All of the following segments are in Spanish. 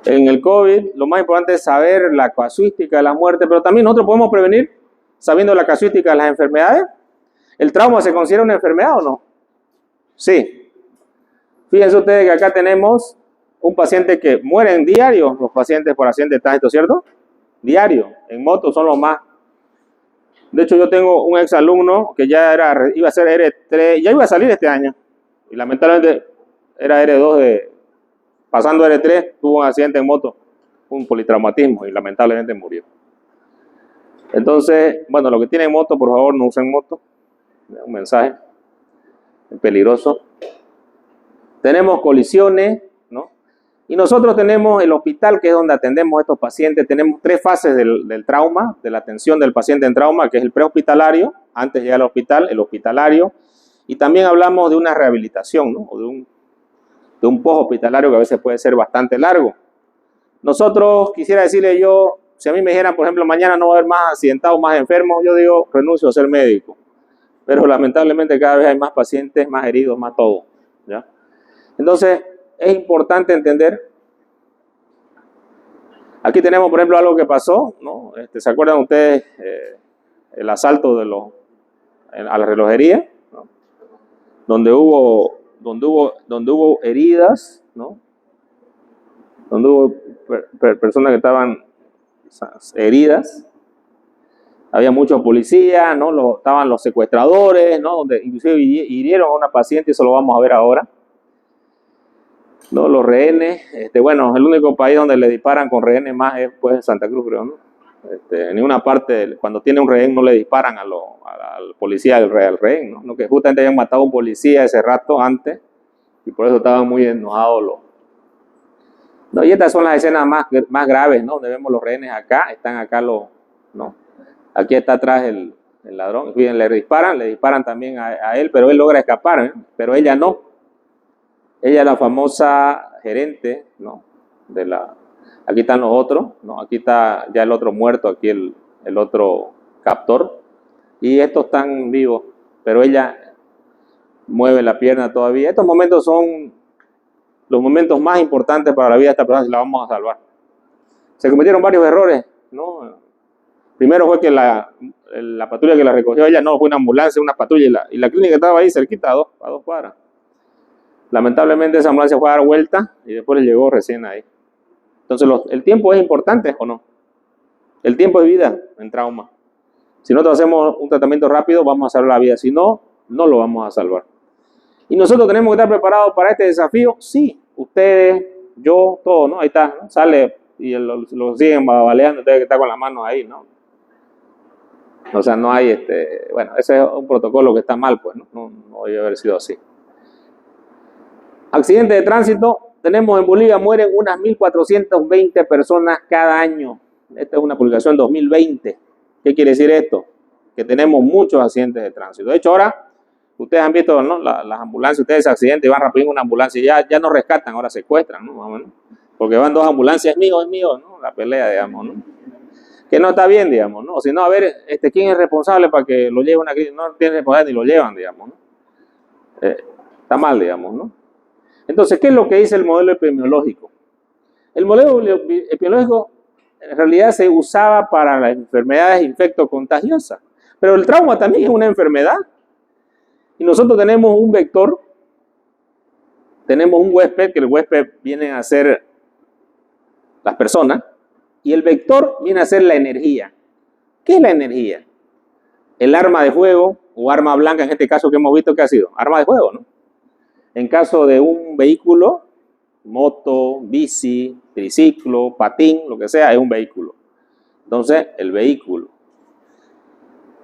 En el COVID, lo más importante es saber la casuística de la muerte, pero también nosotros podemos prevenir sabiendo la casuística de las enfermedades. ¿El trauma se considera una enfermedad o no? Sí. Fíjense ustedes que acá tenemos un paciente que muere en diario, los pacientes por accidente de tránsito, ¿cierto? Diario. En moto son los más. De hecho, yo tengo un exalumno que ya iba a ser R3, ya iba a salir este año. Y lamentablemente era R2 pasando R3, tuvo un accidente en moto, un politraumatismo y lamentablemente murió. Entonces, bueno, los que tienen moto, por favor, no usen moto. Un mensaje. Es peligroso. Tenemos colisiones, ¿no? Y nosotros tenemos el hospital, que es donde atendemos a estos pacientes. Tenemos 3 fases del trauma, de la atención del paciente en trauma, que es el prehospitalario, antes de llegar al hospital, el hospitalario. Y también hablamos de una rehabilitación, ¿no? O de un post-hospitalario que a veces puede ser bastante largo. Nosotros, quisiera decirle yo, si a mí me dijeran, por ejemplo, mañana no va a haber más accidentados, más enfermos, yo digo, renuncio a ser médico. Pero lamentablemente cada vez hay más pacientes, más heridos, más todo, ¿ya? Entonces, es importante entender. Aquí tenemos, por ejemplo, algo que pasó, ¿no? ¿Se acuerdan ustedes el asalto a la relojería, ¿no? Donde hubo heridas, ¿no? Donde hubo personas que estaban heridas. Había muchos policías, ¿no? Estaban los secuestradores, ¿no? Donde inclusive hirieron a una paciente, eso lo vamos a ver ahora, ¿no? Los rehenes, bueno, el único país donde le disparan con rehenes más es pues Santa Cruz, creo, ¿no? En ninguna parte, cuando tiene un rehén, no le disparan al policía, al rehén, ¿no? Que justamente habían matado a un policía ese rato antes, y por eso estaban muy enojados ¿no? Y estas son las escenas más graves, ¿no? Donde vemos los rehenes acá, están acá ¿no? Aquí está atrás el ladrón, miren, le disparan también a él, pero él logra escapar, ¿eh? Pero ella no. Ella es la famosa gerente, ¿no? Aquí están los otros, ¿no? Aquí está ya el otro muerto, aquí el otro captor, y estos están vivos, pero ella mueve la pierna todavía. Estos momentos son los momentos más importantes para la vida de esta persona, si la vamos a salvar. Se cometieron varios errores, ¿no? Primero fue que la patrulla que la recogió ella no fue una ambulancia, una patrulla, y la clínica estaba ahí cerquita, a dos cuadras. Lamentablemente esa ambulancia fue a dar vuelta y después llegó recién ahí. Entonces, ¿el tiempo es importante o no? El tiempo es vida en trauma. Si nosotros hacemos un tratamiento rápido, vamos a salvar la vida. Si no, no lo vamos a salvar. ¿Y nosotros tenemos que estar preparados para este desafío? Sí, ustedes, yo, todos, ¿no? Ahí está, ¿no? Sale y lo siguen baleando, ustedes que están con las manos ahí, ¿no? O sea, no hay, bueno, ese es un protocolo que está mal, pues, ¿no? No debe haber sido así. Accidentes de tránsito, tenemos en Bolivia, mueren unas 1.420 personas cada año. Esta es una publicación 2020. ¿Qué quiere decir esto? Que tenemos muchos accidentes de tránsito. De hecho, ahora, ustedes han visto, ¿no? Las ambulancias, ustedes se accidentan y van rápido en una ambulancia y ya no rescatan, ahora secuestran, ¿no? Más o menos. Porque van 2 ambulancias, es mío, ¿no? La pelea, digamos, ¿no? Que no está bien, digamos, ¿no? Si no, a ver, ¿quién es responsable para que lo lleven aquí? No tiene responsabilidad ni lo llevan, digamos, ¿no? Está mal, digamos, ¿no? Entonces, ¿qué es lo que dice el modelo epidemiológico? El modelo epidemiológico en realidad se usaba para las enfermedades infectocontagiosas, pero el trauma también es una enfermedad. Y nosotros tenemos un vector, tenemos un huésped, que el huésped viene a ser las personas, y el vector viene a ser la energía. ¿Qué es la energía? El arma de fuego o arma blanca, en este caso que hemos visto, ¿qué ha sido? Arma de fuego, ¿no? En caso de un vehículo, moto, bici, triciclo, patín, lo que sea, es un vehículo. Entonces, el vehículo.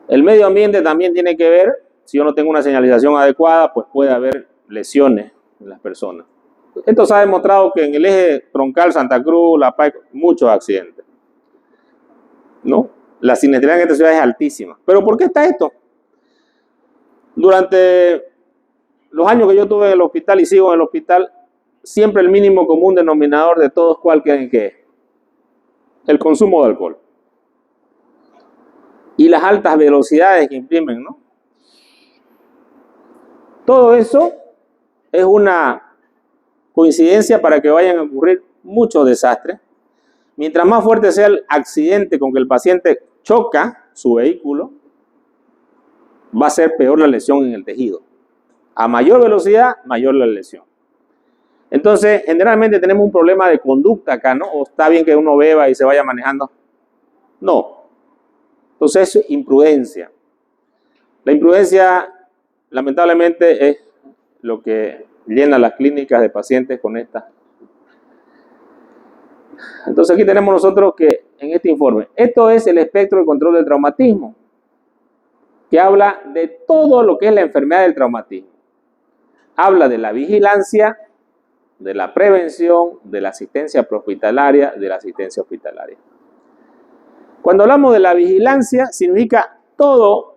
El medio ambiente también tiene que ver, si yo no tengo una señalización adecuada, pues puede haber lesiones en las personas. Esto se ha demostrado que en el eje troncal Santa Cruz, La Paz, muchos accidentes, ¿no? La siniestralidad en esta ciudad es altísima. ¿Pero por qué está esto? Durante los años que yo estuve en el hospital y sigo en el hospital, siempre el mínimo común denominador de todos, ¿cuál creen que es? El consumo de alcohol. Y las altas velocidades que imprimen, ¿no? Todo eso es una coincidencia para que vayan a ocurrir muchos desastres. Mientras más fuerte sea el accidente con que el paciente choca su vehículo, va a ser peor la lesión en el tejido. A mayor velocidad, mayor la lesión. Entonces, generalmente tenemos un problema de conducta acá, ¿no? O está bien que uno beba y se vaya manejando. No. Entonces, eso es imprudencia. La imprudencia, lamentablemente, es lo que llena las clínicas de pacientes con esta. Entonces, aquí tenemos nosotros que, en este informe, esto es el espectro de control del traumatismo, que habla de todo lo que es la enfermedad del traumatismo. Habla de la vigilancia, de la prevención, de la asistencia prehospitalaria, de la asistencia hospitalaria. Cuando hablamos de la vigilancia, significa todos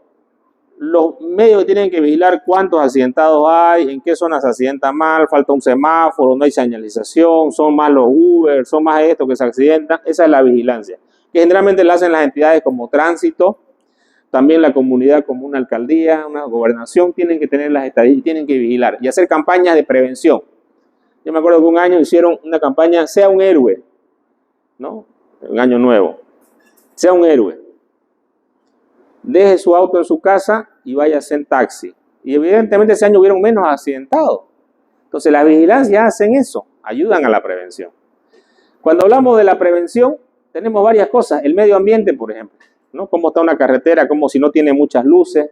los medios que tienen que vigilar cuántos accidentados hay, en qué zonas se accidenta mal, falta un semáforo, no hay señalización, son más los Uber, son más estos que se accidentan. Esa es la vigilancia, que generalmente la hacen las entidades como tránsito, también la comunidad como una alcaldía, una gobernación, tienen que tener las estadísticas, tienen que vigilar y hacer campañas de prevención. Yo me acuerdo que un año hicieron una campaña, sea un héroe, ¿no? Un año nuevo, sea un héroe. Deje su auto en su casa y váyase en taxi. Y evidentemente ese año hubieron menos accidentados. Entonces las vigilancias hacen eso, ayudan a la prevención. Cuando hablamos de la prevención, tenemos varias cosas. El medio ambiente, por ejemplo, ¿no? Cómo está una carretera, como si no tiene muchas luces.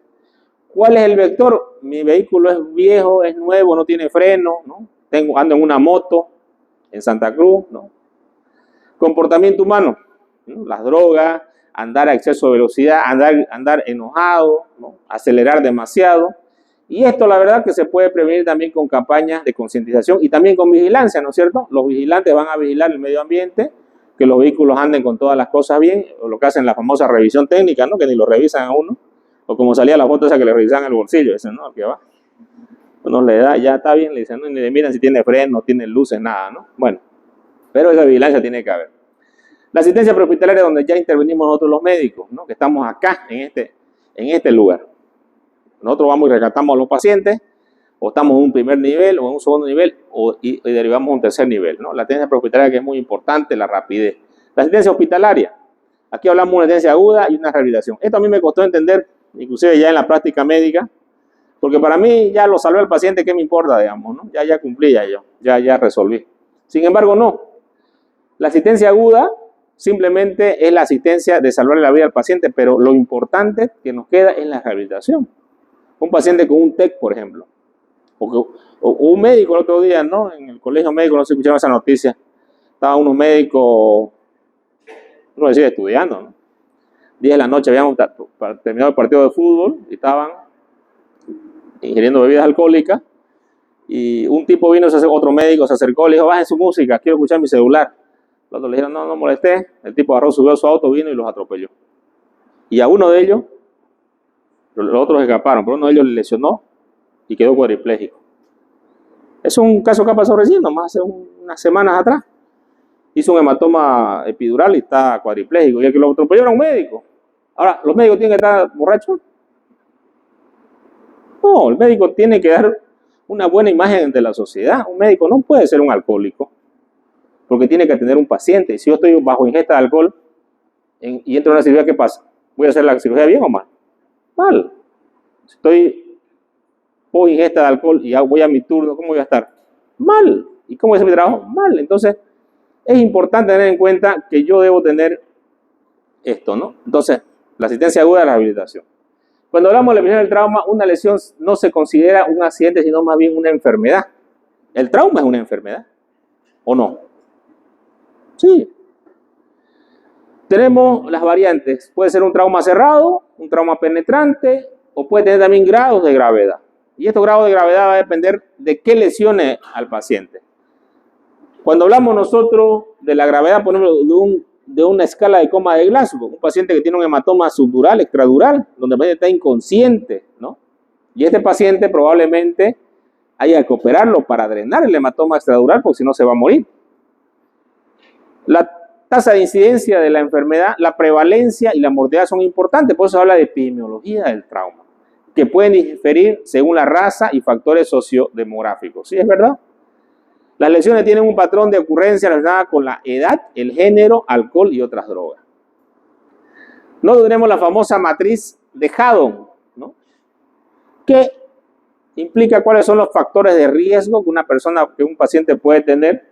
¿Cuál es el vector? Mi vehículo es viejo, es nuevo, no tiene freno, ¿no? Ando en una moto en Santa Cruz, ¿no? Comportamiento humano, ¿no? Las drogas, andar a exceso de velocidad, andar enojado, ¿no? Acelerar demasiado. Y esto la verdad que se puede prevenir también con campañas de concientización y también con vigilancia, ¿no es cierto? Los vigilantes van a vigilar el medio ambiente, que los vehículos anden con todas las cosas bien, o lo que hacen la famosa revisión técnica, ¿no? Que ni lo revisan a uno, o como salía la foto esa que le revisan el bolsillo, ese, ¿no? Que va. Uno le da, ya está bien, le dicen, no, ni le miran si tiene freno, tiene luces, nada, ¿no? Bueno, pero esa vigilancia tiene que haber. La asistencia prehospitalaria, donde ya intervenimos nosotros los médicos, ¿no? Que estamos acá, en este lugar. Nosotros vamos y rescatamos a los pacientes, o estamos en un primer nivel, o en un segundo nivel, y derivamos a un tercer nivel, ¿no? La asistencia prehospitalaria, que es muy importante, la rapidez. La asistencia hospitalaria, aquí hablamos de una asistencia aguda y una rehabilitación. Esto a mí me costó entender, inclusive ya en la práctica médica, porque para mí ya lo salvé al paciente, ¿qué me importa, digamos, ¿no? Ya cumplí, ya resolví. Sin embargo, no. La asistencia aguda simplemente es la asistencia de salvarle la vida al paciente, pero lo importante que nos queda es la rehabilitación. Un paciente con un TEC, por ejemplo, o un médico el otro día, ¿no? En el colegio médico, no se escuchaba esa noticia, estaban unos médicos, no decía, estudiando, ¿no? 10 de la noche habíamos terminado el partido de fútbol y estaban ingiriendo bebidas alcohólicas, y un tipo vino, otro médico se acercó, le dijo, bajen su música, quiero escuchar mi celular. Los otros le dijeron, no molesté. El tipo agarró, subió a su auto, vino y los atropelló. Y a uno de ellos, los otros escaparon, pero uno de ellos le lesionó y quedó cuadripléjico. Es un caso que ha pasado recién, nomás hace unas semanas atrás. Hizo un hematoma epidural y está cuadripléjico. Y el que lo atropelló era un médico. Ahora, ¿los médicos tienen que estar borrachos? No, el médico tiene que dar una buena imagen ante la sociedad. Un médico no puede ser un alcohólico, porque tiene que atender un paciente. Y si yo estoy bajo ingesta de alcohol y entro a una cirugía, ¿qué pasa? ¿Voy a hacer la cirugía bien o mal? Mal. Si estoy bajo ingesta de alcohol y ya voy a mi turno, ¿cómo voy a estar? Mal. ¿Y cómo voy a hacer mi trabajo? Mal. Entonces, es importante tener en cuenta que yo debo tener esto, ¿no? Entonces, la asistencia aguda de la rehabilitación. Cuando hablamos de la prevención del trauma, una lesión no se considera un accidente, sino más bien una enfermedad. El trauma es una enfermedad, ¿o no? Sí. Tenemos las variantes. Puede ser un trauma cerrado, un trauma penetrante, o puede tener también grados de gravedad. Y estos grados de gravedad va a depender de qué lesione al paciente. Cuando hablamos nosotros de la gravedad, por ejemplo, de una escala de coma de Glasgow, un paciente que tiene un hematoma subdural, extradural, donde el paciente está inconsciente, ¿no? Y este paciente probablemente haya que operarlo para drenar el hematoma extradural, porque si no se va a morir. La tasa de incidencia de la enfermedad, la prevalencia y la mortalidad son importantes, por eso se habla de epidemiología del trauma, que pueden diferir según la raza y factores sociodemográficos. ¿Sí es verdad? Las lesiones tienen un patrón de ocurrencia relacionada con la edad, el género, alcohol y otras drogas. No tenemos la famosa matriz de Haddon, ¿no? Que implica cuáles son los factores de riesgo que un paciente puede tener,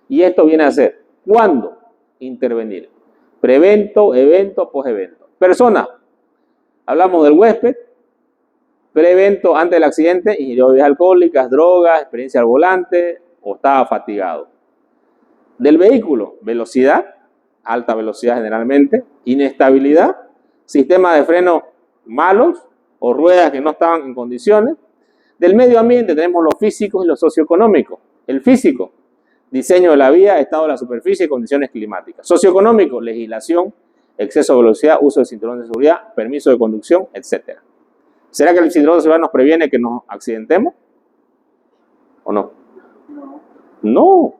y esto viene a ser cuándo intervenir. Prevento, evento, posevento. Persona, hablamos del huésped, prevento antes del accidente, ingirió bebidas alcohólicas, drogas, experiencia al volante o estaba fatigado. Del vehículo, velocidad, alta velocidad generalmente, inestabilidad, sistema de freno malos o ruedas que no estaban en condiciones. Del medio ambiente tenemos los físicos y los socioeconómicos. El físico, diseño de la vía, estado de la superficie y condiciones climáticas. Socioeconómico, legislación, exceso de velocidad, uso de cinturón de seguridad, permiso de conducción, etc. ¿Será que el cinturón de seguridad nos previene que nos accidentemos? ¿O no? No.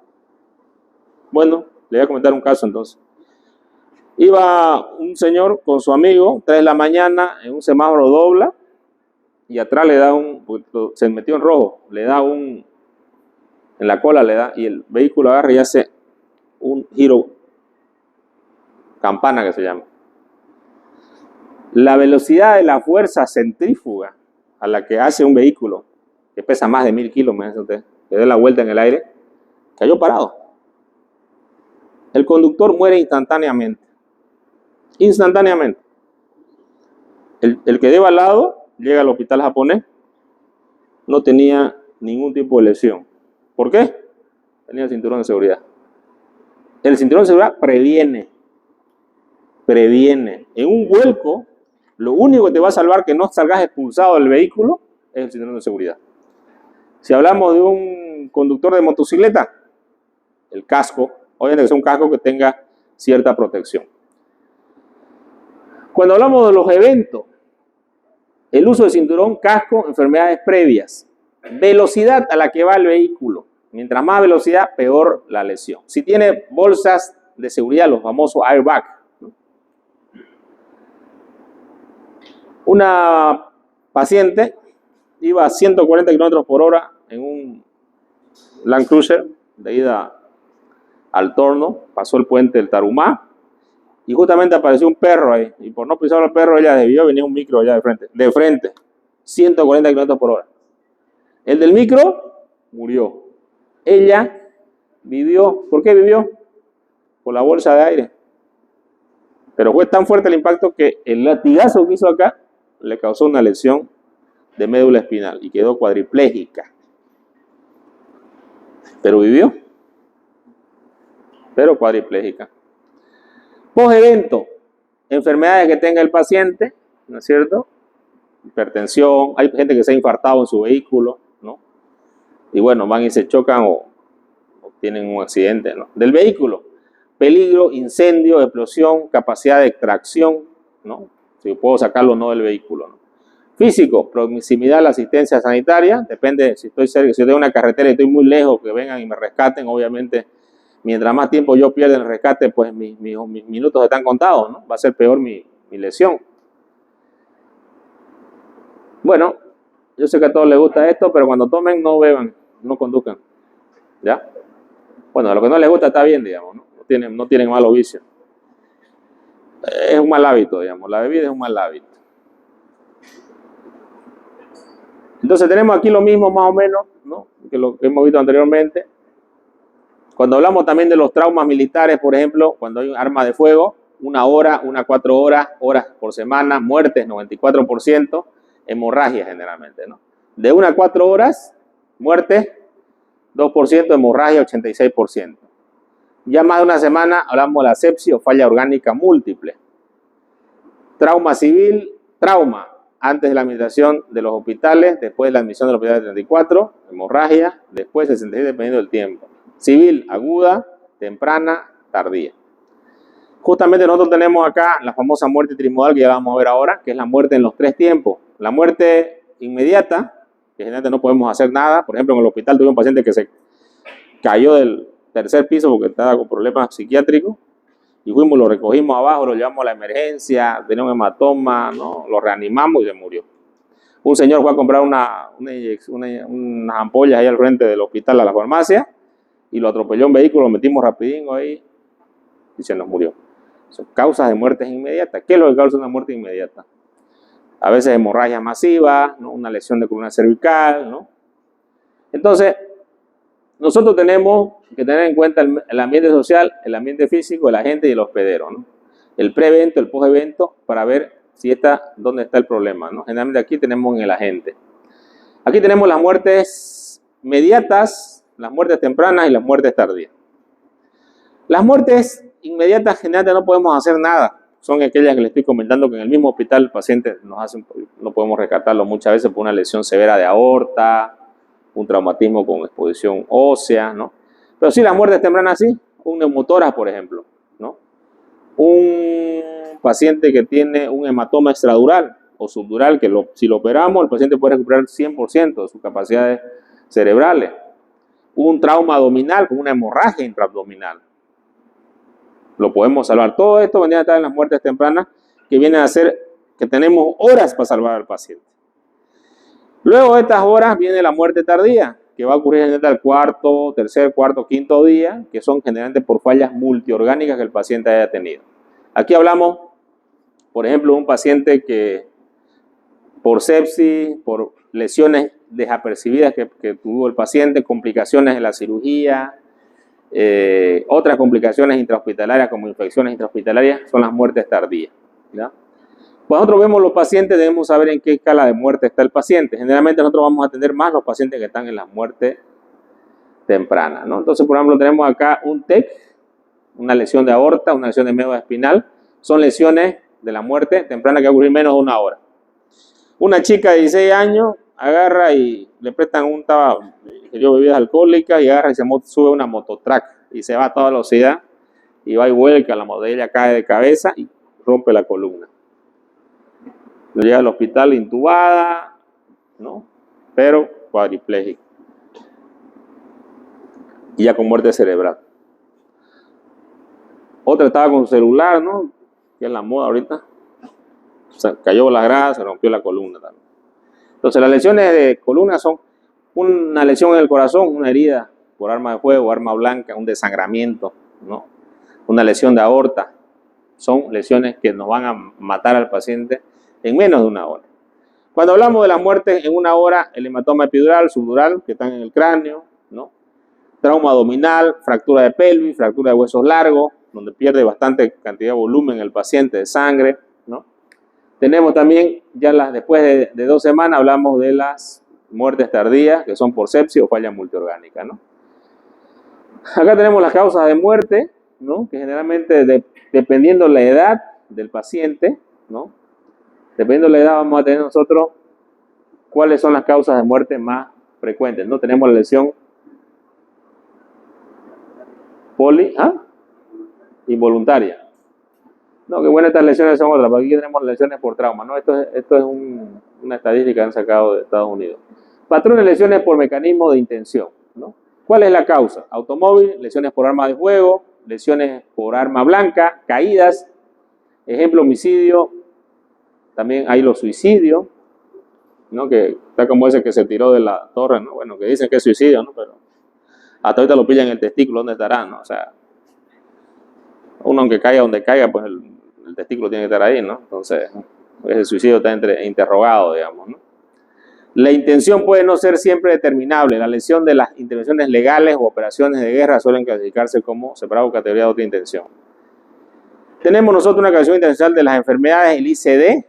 Bueno, le voy a comentar un caso entonces. Iba un señor con su amigo, 3 de la mañana, en un semáforo dobla, y atrás le da se metió en rojo, le da en la cola le da, y el vehículo agarra y hace un giro, campana que se llama. La velocidad de la fuerza centrífuga a la que hace un vehículo, que pesa más de 1000 kilos, imagínense usted, que dé la vuelta en el aire, cayó parado. El conductor muere instantáneamente. Instantáneamente. El que lleva al lado llega al hospital japonés, no tenía ningún tipo de lesión. ¿Por qué? Tenía el cinturón de seguridad. El cinturón de seguridad previene. En un vuelco, lo único que te va a salvar que no salgas expulsado del vehículo es el cinturón de seguridad. Si hablamos de un conductor de motocicleta, el casco, obviamente que sea un casco que tenga cierta protección. Cuando hablamos de los eventos, el uso de cinturón, casco, enfermedades previas, velocidad a la que va el vehículo. Mientras más velocidad, peor la lesión. Si tiene bolsas de seguridad, los famosos airbag, ¿no? Una paciente iba a 140 kilómetros por hora en un Land Cruiser de ida al Torno, pasó el puente del Tarumá, y justamente apareció un perro ahí, y por no pisar al perro ella debió venir un micro allá de frente, 140 kilómetros por hora. El del micro murió. Ella vivió. ¿Por qué vivió? Por la bolsa de aire. Pero fue tan fuerte el impacto que el latigazo que hizo acá le causó una lesión de médula espinal y quedó cuadriplégica. Pero vivió. Pero cuadriplégica. Post-evento, enfermedades que tenga el paciente, ¿no es cierto? Hipertensión, hay gente que se ha infartado en su vehículo, ¿no? Y bueno, van y se chocan o tienen un accidente, ¿no? Del vehículo, peligro, incendio, explosión, capacidad de extracción, ¿no? Si puedo sacarlo o no del vehículo, ¿no? Físico, proximidad a la asistencia sanitaria, depende si estoy cerca, si estoy en una carretera y estoy muy lejos, que vengan y me rescaten, obviamente. Mientras más tiempo yo pierda en el rescate, pues mis minutos están contados, ¿no? Va a ser peor mi lesión. Bueno, yo sé que a todos les gusta esto, pero cuando tomen, no beban, no conduzcan. ¿Ya? Bueno, a lo que no les gusta está bien, digamos, ¿no? No tienen malo vicio. Es un mal hábito, digamos. La bebida es un mal hábito. Entonces tenemos aquí lo mismo más o menos, ¿no? Que lo que hemos visto anteriormente. Cuando hablamos también de los traumas militares, por ejemplo, cuando hay un arma de fuego, 1 hora, 4 horas por semana, muertes 94%, hemorragia generalmente, ¿no? De 1 a 4 horas, muertes 2%, hemorragia 86%. Ya más de una semana hablamos de la sepsis o falla orgánica múltiple. Trauma civil, trauma antes de la administración de los hospitales, después de la admisión de los hospitales 34, hemorragia, después 66 dependiendo del tiempo. Civil, aguda, temprana, tardía. Justamente nosotros tenemos acá la famosa muerte trimodal que ya vamos a ver ahora, que es la muerte en los 3 tiempos. La muerte inmediata, que generalmente no podemos hacer nada. Por ejemplo, en el hospital tuve un paciente que se cayó del 3er piso porque estaba con problemas psiquiátricos y lo recogimos abajo, lo llevamos a la emergencia, tenía un hematoma, ¿no? Lo reanimamos y se murió. Un señor fue a comprar unas ampollas ahí al frente del hospital a la farmacia y lo atropelló un vehículo, lo metimos rapidingo ahí y se nos murió. Son causas de muertes inmediatas. ¿Qué es lo que causa una muerte inmediata? A veces hemorragia masiva, ¿no? Una lesión de columna cervical, ¿no? Entonces, nosotros tenemos que tener en cuenta el ambiente social, el ambiente físico, el agente y el hospedero, ¿no? El pre-evento, el post-evento, para ver dónde está el problema, ¿no? Generalmente aquí tenemos en el agente. Aquí tenemos las muertes inmediatas, las muertes tempranas y las muertes tardías. Las muertes inmediatas generalmente no podemos hacer nada. Son aquellas que les estoy comentando que en el mismo hospital el paciente no podemos rescatarlo muchas veces por una lesión severa de aorta, un traumatismo con exposición ósea, ¿no? Pero sí las muertes tempranas sí, un neumotórax, por ejemplo, ¿no? Un paciente que tiene un hematoma extradural o subdural, que si lo operamos, el paciente puede recuperar 100% de sus capacidades cerebrales. Un trauma abdominal con una hemorragia intraabdominal. Lo podemos salvar. Todo esto vendría a estar en las muertes tempranas, que vienen a ser que tenemos horas para salvar al paciente. Luego de estas horas viene la muerte tardía, que va a ocurrir en el cuarto, tercer, cuarto, quinto día, que son generalmente por fallas multiorgánicas que el paciente haya tenido. Aquí hablamos, por ejemplo, de un paciente que por sepsis, por lesiones desapercibidas que tuvo el paciente, complicaciones en la cirugía, otras complicaciones intrahospitalarias como infecciones intrahospitalarias, son las muertes tardías, ¿ya? Cuando nosotros vemos los pacientes, debemos saber en qué escala de muerte está el paciente. Generalmente nosotros vamos a atender más los pacientes que están en la muerte temprana, ¿no? Entonces, por ejemplo, tenemos acá un TEC, una lesión de aorta, una lesión de médula espinal. Son lesiones de la muerte temprana que va a ocurrir menos de una hora. Una chica de 16 años agarra y le prestan un tabaco, ingirió bebidas alcohólicas y agarra y sube una mototrack y se va a toda velocidad y va y vuelca, la modella cae de cabeza y rompe la columna. Llega al hospital intubada, ¿no? Pero cuadripléjica. Y ya con muerte cerebral. Otra estaba con celular, ¿no? Que es la moda ahorita. O sea, cayó la grasa, se rompió la columna también. Entonces las lesiones de columna son una lesión en el corazón, una herida por arma de fuego, arma blanca, un desangramiento, ¿no? Una lesión de aorta. Son lesiones que nos van a matar al paciente en menos de una hora. Cuando hablamos de la muerte en una hora, el hematoma epidural, subdural, que están en el cráneo, ¿no? Trauma abdominal, fractura de pelvis, fractura de huesos largos, donde pierde bastante cantidad de volumen el paciente de sangre, ¿no? Tenemos también, después de 2 semanas, hablamos de las muertes tardías, que son por sepsis o falla multiorgánica, ¿no? Acá tenemos las causas de muerte, ¿no? Que generalmente, dependiendo la edad del paciente, ¿no? Dependiendo de la edad, vamos a tener nosotros cuáles son las causas de muerte más frecuentes, ¿no? Tenemos la lesión involuntaria. No, qué buenas estas lesiones son otras, porque aquí tenemos lesiones por trauma, ¿no? Esto es una estadística que han sacado de Estados Unidos. Patrones de lesiones por mecanismo de intención, ¿no? ¿Cuál es la causa? Automóvil, lesiones por arma de fuego, lesiones por arma blanca, caídas, ejemplo, homicidio. También hay los suicidios, ¿no? Que está como ese que se tiró de la torre, ¿no? Bueno, que dicen que es suicidio, ¿no? Pero hasta ahorita lo pillan en el testículo, ¿dónde estará, no? O sea, uno aunque caiga donde caiga, pues el testículo tiene que estar ahí, ¿no? Entonces, ese suicidio está interrogado, digamos, ¿no? La intención puede no ser siempre determinable. La lesión de las intervenciones legales o operaciones de guerra suelen clasificarse como separado categoría de otra intención. Tenemos nosotros una clasificación internacional de las enfermedades, el ICD,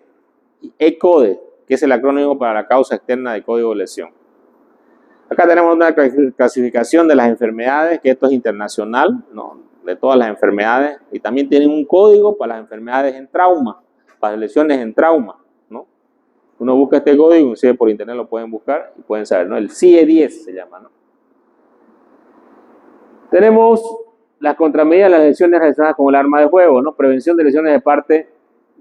y ECODE, que es el acrónimo para la causa externa de código de lesión. Acá tenemos una clasificación de las enfermedades, que esto es internacional, ¿no? De todas las enfermedades, y también tienen un código para las enfermedades en trauma, para las lesiones en trauma, ¿no? Uno busca este código, inclusive por internet lo pueden buscar y pueden saber, ¿no? El CIE-10 se llama, ¿no? Tenemos las contramedidas de las lesiones relacionadas con el arma de fuego, ¿no? Prevención de lesiones de parte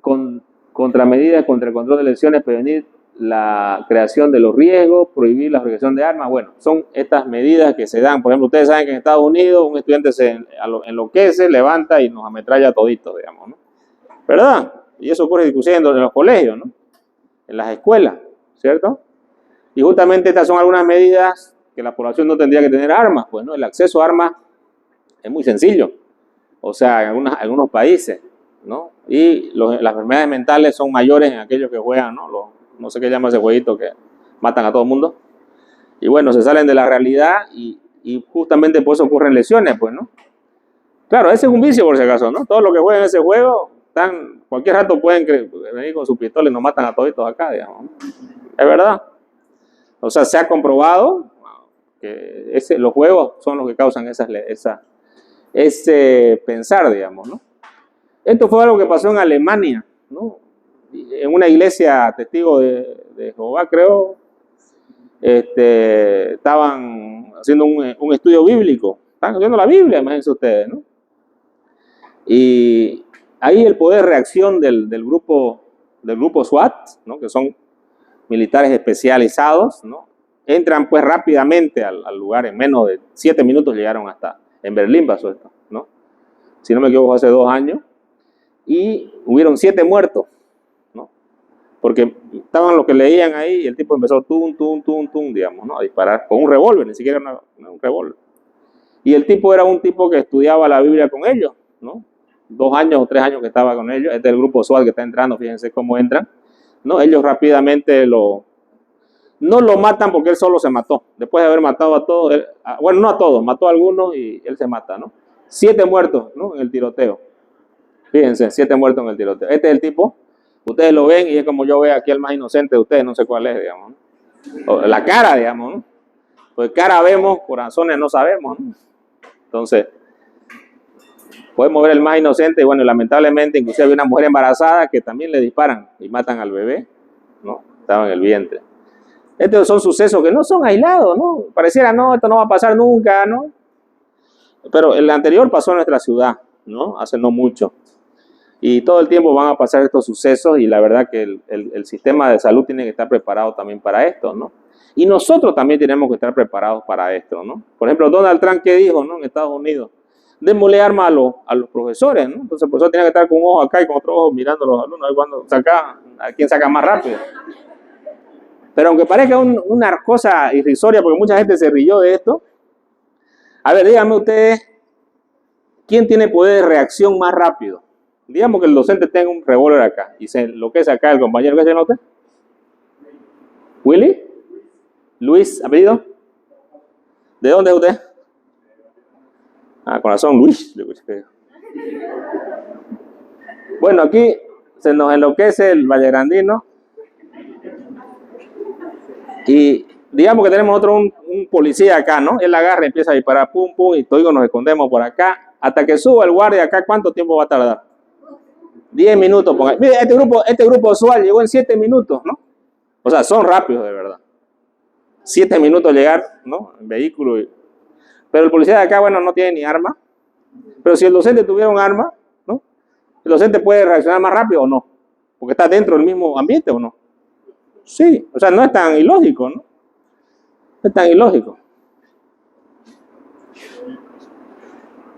con contramedidas contra el control de lesiones, prevenir la creación de los riesgos, prohibir la fabricación de armas. Bueno, son estas medidas que se dan. Por ejemplo, ustedes saben que en Estados Unidos un estudiante se enloquece, levanta y nos ametralla toditos, digamos, ¿no? ¿Verdad? Y eso ocurre discutiendo en los colegios, ¿no? En las escuelas, ¿cierto? Y justamente estas son algunas medidas que la población no tendría que tener armas, pues, ¿no? El acceso a armas es muy sencillo, o sea, en algunos países, ¿no? Y las enfermedades mentales son mayores en aquellos que juegan, ¿no? No sé qué llama ese jueguito que matan a todo el mundo. Y bueno, se salen de la realidad y justamente por eso ocurren lesiones, pues, ¿no? Claro, ese es un vicio por si acaso, ¿no? Todos los que juegan ese juego, cualquier rato pueden venir con su pistola y nos matan a toditos acá, digamos, ¿no? Es verdad. O sea, se ha comprobado que los juegos son los que causan ese pensar, digamos, ¿no? Esto fue algo que pasó en Alemania, ¿no? En una iglesia testigo de Jehová, creo, estaban haciendo un estudio bíblico, estaban estudiando la Biblia, imagínense ustedes, ¿no? Y ahí el poder de reacción del grupo SWAT, ¿no? Que son militares especializados, ¿no? Entran pues rápidamente al lugar, en menos de 7 minutos llegaron en Berlín pasó esto, ¿no? Si no me equivoco, hace 2 años, y hubieron 7 muertos, ¿no? Porque estaban los que leían ahí y el tipo empezó digamos, ¿no? A disparar con un revólver, ni siquiera un revólver. Y el tipo era un tipo que estudiaba la Biblia con ellos, ¿no? 2 años o 3 años que estaba con ellos. Este es el grupo SWAT que está entrando, fíjense cómo entran, ¿no? Ellos rápidamente no lo matan porque él solo se mató. Después de haber matado a todos, bueno, no a todos, mató a algunos y él se mata, ¿no? 7 muertos, ¿no? En el tiroteo. Fíjense, 7 muertos en el tiroteo. Este es el tipo, ustedes lo ven y es como yo veo aquí al más inocente de ustedes, no sé cuál es, digamos, ¿no? O la cara, digamos, ¿no? Pues cara vemos, corazones no sabemos, ¿no? Entonces, podemos ver el más inocente y bueno, lamentablemente inclusive había una mujer embarazada que también le disparan y matan al bebé, ¿no? Estaba en el vientre. Estos son sucesos que no son aislados, ¿no? Pareciera, no, esto no va a pasar nunca, ¿no? Pero el anterior pasó en nuestra ciudad, ¿no? Hace no mucho. Y todo el tiempo van a pasar estos sucesos y la verdad que el sistema de salud tiene que estar preparado también para esto, ¿no? Y nosotros también tenemos que estar preparados para esto, ¿no? Por ejemplo, Donald Trump, ¿qué dijo, no? En Estados Unidos, démosle armas a los profesores, ¿no? Entonces el profesor tiene que estar con un ojo acá y con otro ojo mirando a los alumnos, a ver cuándo a quién saca más rápido. Pero aunque parezca una cosa irrisoria, porque mucha gente se rió de esto, a ver, díganme ustedes, ¿quién tiene poder de reacción más rápido? Digamos que el docente tenga un revólver acá y se enloquece acá el compañero. ¿Qué se llama usted? ¿Willy? ¿Luis? ¿Apellido? ¿De dónde es usted? Ah, con razón, Luis. Bueno, aquí se nos enloquece el vallegrandino. Y digamos que tenemos un policía acá, ¿no? Él agarra y empieza a disparar, pum, pum, y todos nos escondemos por acá. Hasta que suba el guardia acá, ¿cuánto tiempo va a tardar? 10 minutos. Mire, este grupo SWAT llegó en 7 minutos, ¿no? O sea, son rápidos de verdad. 7 minutos llegar, ¿no? En vehículo. Pero el policía de acá, bueno, no tiene ni arma. Pero si el docente tuviera un arma, ¿no? ¿El docente puede reaccionar más rápido o no? Porque está dentro del mismo ambiente o no. Sí, o sea, no es tan ilógico, ¿no? No es tan ilógico.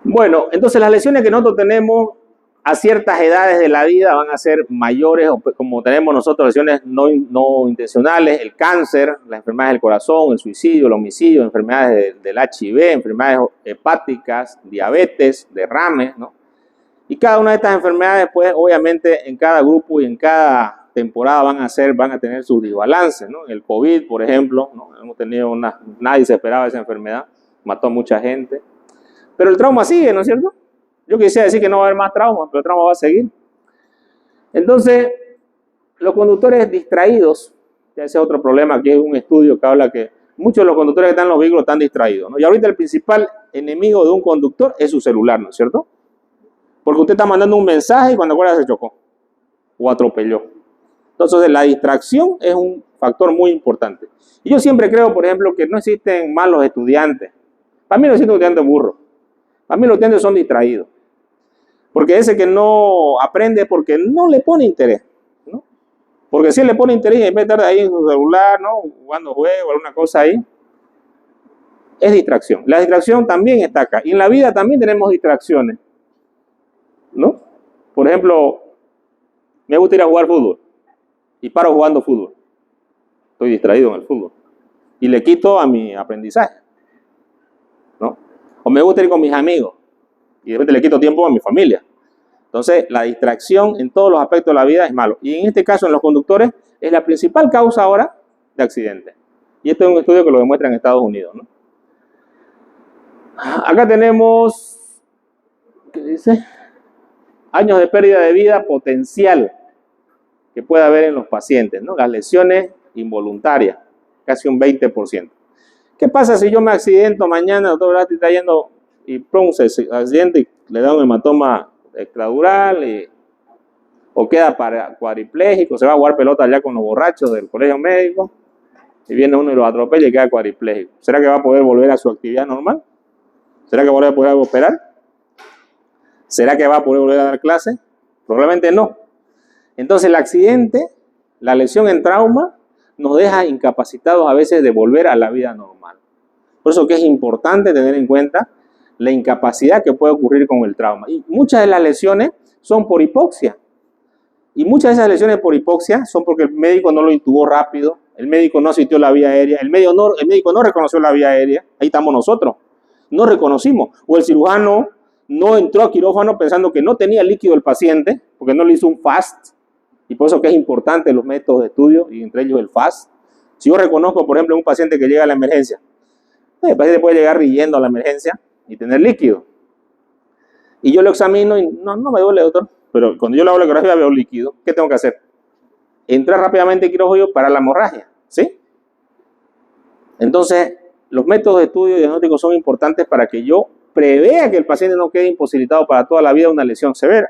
Bueno, entonces las lesiones que nosotros tenemos a ciertas edades de la vida van a ser mayores, o como tenemos nosotros lesiones no intencionales, el cáncer, las enfermedades del corazón, el suicidio, el homicidio, enfermedades del HIV, enfermedades hepáticas, diabetes, derrames, ¿no? Y cada una de estas enfermedades, pues, obviamente, en cada grupo y en cada temporada van a tener sus desbalances, ¿no? El COVID, por ejemplo, ¿no? Hemos tenido nadie se esperaba esa enfermedad, mató a mucha gente. Pero el trauma sigue, ¿no es cierto? Yo quisiera decir que no va a haber más trauma, pero el trauma va a seguir. Entonces, los conductores distraídos, ese es otro problema, aquí hay un estudio que habla que muchos de los conductores que están en los vehículos están distraídos, ¿no? Y ahorita el principal enemigo de un conductor es su celular, ¿no es cierto? Porque usted está mandando un mensaje y cuando acuerda se chocó o atropelló. Entonces, la distracción es un factor muy importante. Y yo siempre creo, por ejemplo, que no existen malos estudiantes. Para mí no existen estudiantes burros. Para mí los estudiantes son distraídos. Porque ese que no aprende porque no le pone interés, ¿no? Porque si él le pone interés y en vez de estar ahí en su celular, ¿no? Jugando juego, alguna cosa ahí, es distracción. La distracción también está acá. Y en la vida también tenemos distracciones, ¿no? Por ejemplo, me gusta ir a jugar fútbol y paro jugando fútbol. Estoy distraído en el fútbol. y le quito a mi aprendizaje, ¿no? O me gusta ir con mis amigos y de repente le quito tiempo a mi familia. Entonces, la distracción en todos los aspectos de la vida es malo. Y en este caso, en los conductores, es la principal causa ahora de accidentes. Y este es un estudio que lo demuestra en Estados Unidos, ¿no? Acá tenemos, ¿qué dice? Años de pérdida de vida potencial que puede haber en los pacientes, ¿no? Las lesiones involuntarias, casi un 20%. ¿Qué pasa si yo me accidento mañana, el doctor Verasti está yendo y pronto se accidente y le da un hematoma extradural o queda cuadripléjico, se va a jugar pelota allá con los borrachos del colegio médico y viene uno y lo atropella y queda cuadripléjico? ¿Será que va a poder volver a su actividad normal? ¿Será que va a poder operar? ¿Será que va a poder volver a dar clases? Probablemente no. Entonces el accidente, la lesión en trauma, nos deja incapacitados a veces de volver a la vida normal. Por eso que es importante tener en cuenta la incapacidad que puede ocurrir con el trauma. Y muchas de las lesiones son por hipoxia. Y muchas de esas lesiones por hipoxia son porque el médico no lo intubó rápido, el médico no asistió la vía aérea, el médico no reconoció la vía aérea. Ahí estamos nosotros. No reconocimos. O el cirujano no entró a quirófano pensando que no tenía líquido el paciente, porque no le hizo un FAST. Y por eso que es importante los métodos de estudio, y entre ellos el FAST. Si yo reconozco, por ejemplo, un paciente que llega a la emergencia, el paciente puede llegar riendo a la emergencia y tener líquido. Y yo lo examino y no me duele, doctor. Pero cuando yo le hago la ecografía veo líquido. ¿Qué tengo que hacer? Entrar rápidamente al quirófano para la hemorragia, ¿sí? Entonces, los métodos de estudio y diagnóstico son importantes para que yo prevea que el paciente no quede imposibilitado para toda la vida de una lesión severa.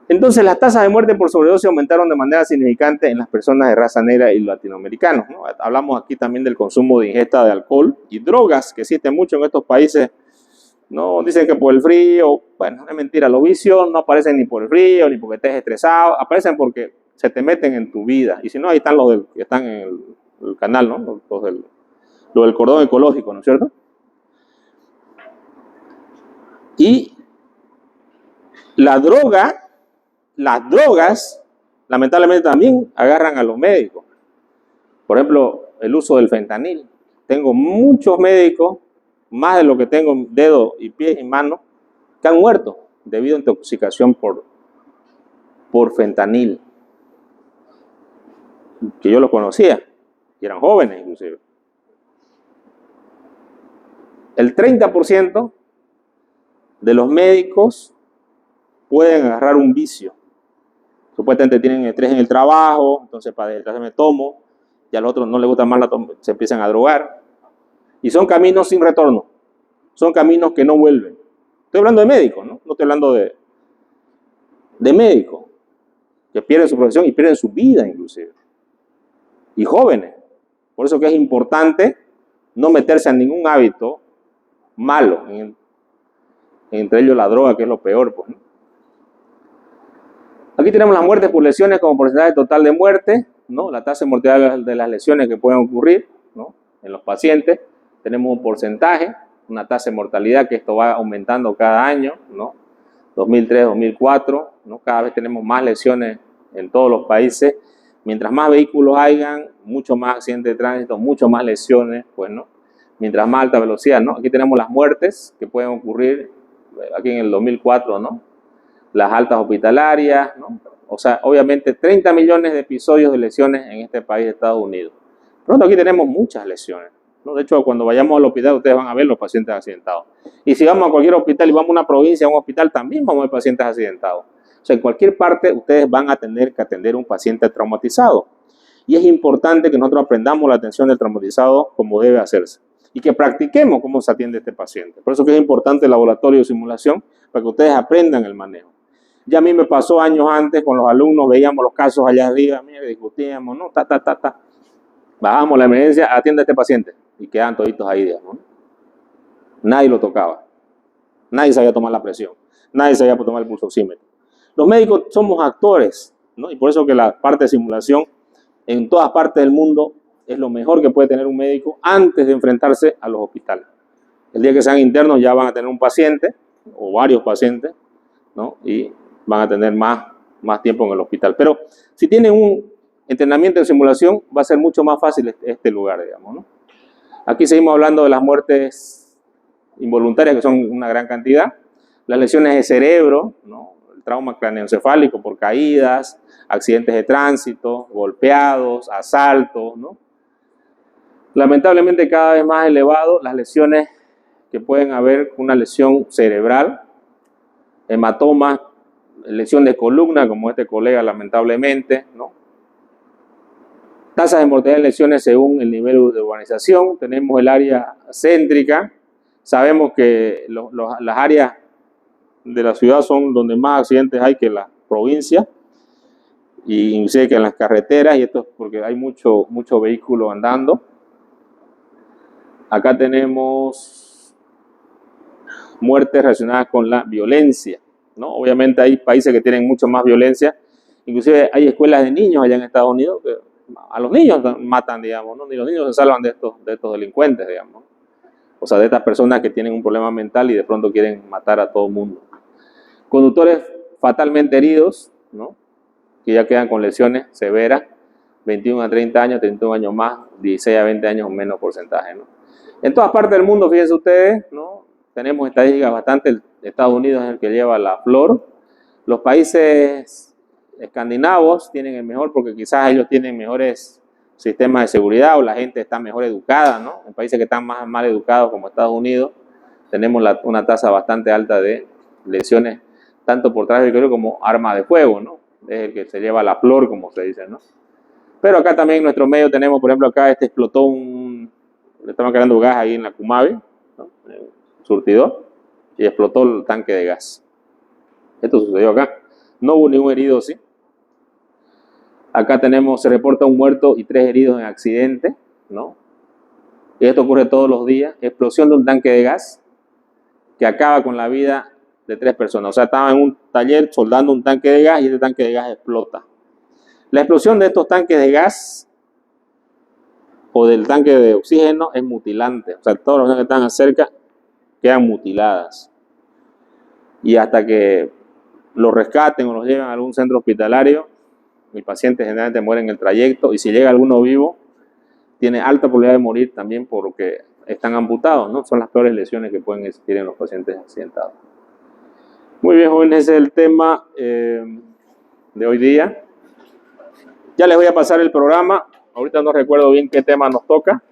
Entonces, las tasas de muerte por sobredosis aumentaron de manera significante en las personas de raza negra y latinoamericanos, ¿no? Hablamos aquí también del consumo de ingesta de alcohol y drogas, que existen mucho en estos países, ¿no? Dicen que por el frío, bueno, es mentira, los vicios no aparecen ni por el frío, ni porque estés estresado, aparecen porque se te meten en tu vida. Y si no, ahí están los que están en el canal, ¿no? Los del cordón ecológico, ¿no es cierto? Y las drogas, lamentablemente también agarran a los médicos. Por ejemplo, el uso del fentanil. Tengo muchos médicos, más de lo que tengo dedos y pies y manos, que han muerto debido a intoxicación por fentanil. Que yo los conocía, y eran jóvenes inclusive. El 30% de los médicos pueden agarrar un vicio. Supuestamente tienen estrés en el trabajo, entonces para desestresarse me tomo, y a los otros no les gusta más se empiezan a drogar. Y son caminos sin retorno, son caminos que no vuelven. Estoy hablando de médicos, ¿no? No estoy hablando de médicos que pierden su profesión y pierden su vida inclusive. Y jóvenes. Por eso que es importante no meterse en ningún hábito malo, entre ellos la droga, que es lo peor, pues, ¿no? Aquí tenemos las muertes por lesiones como porcentaje total de muerte, ¿no? La tasa de mortalidad de las lesiones que pueden ocurrir, ¿no? En los pacientes. Tenemos un porcentaje, una tasa de mortalidad que esto va aumentando cada año, ¿no? 2003, 2004, ¿no? Cada vez tenemos más lesiones en todos los países. Mientras más vehículos hayan, mucho más accidentes de tránsito, mucho más lesiones, pues, ¿no? Mientras más alta velocidad, ¿no? Aquí tenemos las muertes que pueden ocurrir, aquí en el 2004, ¿no? Las altas hospitalarias, ¿no? O sea, obviamente 30 millones de episodios de lesiones en este país de Estados Unidos. Pronto aquí tenemos muchas lesiones, ¿no? De hecho, cuando vayamos al hospital, ustedes van a ver los pacientes accidentados. Y si vamos a cualquier hospital y vamos a una provincia, a un hospital, también vamos a ver pacientes accidentados. O sea, en cualquier parte ustedes van a tener que atender a un paciente traumatizado. Y es importante que nosotros aprendamos la atención del traumatizado como debe hacerse. Y que practiquemos cómo se atiende este paciente. Por eso que es importante el laboratorio de simulación, para que ustedes aprendan el manejo. Ya a mí me pasó años antes con los alumnos, veíamos los casos allá arriba, mira, discutíamos, ¿no? Bajamos a la emergencia, atiende a este paciente. Y quedan toditos ahí, digamos, ¿no? Nadie lo tocaba. Nadie sabía tomar la presión. Nadie sabía tomar el pulsóxímetro. Los médicos somos actores, ¿no? Y por eso que la parte de simulación en todas partes del mundo es lo mejor que puede tener un médico antes de enfrentarse a los hospitales. El día que sean internos ya van a tener un paciente o varios pacientes, ¿no? Y van a tener más tiempo en el hospital. Pero si tienen entrenamiento de simulación va a ser mucho más fácil este lugar, digamos, ¿no? Aquí seguimos hablando de las muertes involuntarias, que son una gran cantidad, las lesiones de cerebro, ¿no? El trauma craneoencefálico por caídas, accidentes de tránsito, golpeados, asaltos, ¿no? Lamentablemente cada vez más elevado las lesiones que pueden haber, una lesión cerebral, hematomas, lesión de columna, como este colega lamentablemente, ¿no? Tasas de mortalidad en lesiones según el nivel de urbanización. Tenemos el área céntrica. Sabemos que las áreas de la ciudad son donde más accidentes hay que en la provincia, y inclusive que en las carreteras, y esto es porque hay mucho vehículo andando. Acá tenemos muertes relacionadas con la violencia, ¿no? Obviamente hay países que tienen mucho más violencia, inclusive hay escuelas de niños allá en Estados Unidos que a los niños matan, digamos, ¿no? Ni los niños se salvan de estos delincuentes, digamos. O sea, de estas personas que tienen un problema mental y de pronto quieren matar a todo el mundo. Conductores fatalmente heridos, ¿no? Que ya quedan con lesiones severas, 21 a 30 años, 31 años más, 16 a 20 años menos porcentaje, ¿no? En todas partes del mundo, fíjense ustedes, ¿no? Tenemos estadísticas bastante. Estados Unidos es el que lleva la flor. Los países escandinavos tienen el mejor, porque quizás ellos tienen mejores sistemas de seguridad o la gente está mejor educada, ¿no? En países que están más mal educados como Estados Unidos, tenemos una tasa bastante alta de lesiones, tanto por tráfico como arma de fuego, ¿no? Es el que se lleva la flor, como se dice, ¿no? Pero acá también en nuestro medio tenemos, por ejemplo, acá explotó le estaban cargando gas ahí en la Cumavi, ¿no? En el surtidor, y explotó el tanque de gas. Esto sucedió acá. No hubo ningún herido, sí. Acá se reporta un muerto y 3 heridos en accidente, ¿no? Y esto ocurre todos los días. Explosión de un tanque de gas que acaba con la vida de 3 personas. O sea, estaban en un taller soldando un tanque de gas y este tanque de gas explota. La explosión de estos tanques de gas o del tanque de oxígeno es mutilante. O sea, todas las personas que están cerca quedan mutiladas. Y hasta que los rescaten o los lleven a algún centro hospitalario, el paciente generalmente muere en el trayecto, y si llega alguno vivo, tiene alta probabilidad de morir también porque están amputados, ¿no? Son las peores lesiones que pueden existir en los pacientes accidentados. Muy bien, jóvenes, ese es el tema de hoy día. Ya les voy a pasar el programa. Ahorita no recuerdo bien qué tema nos toca.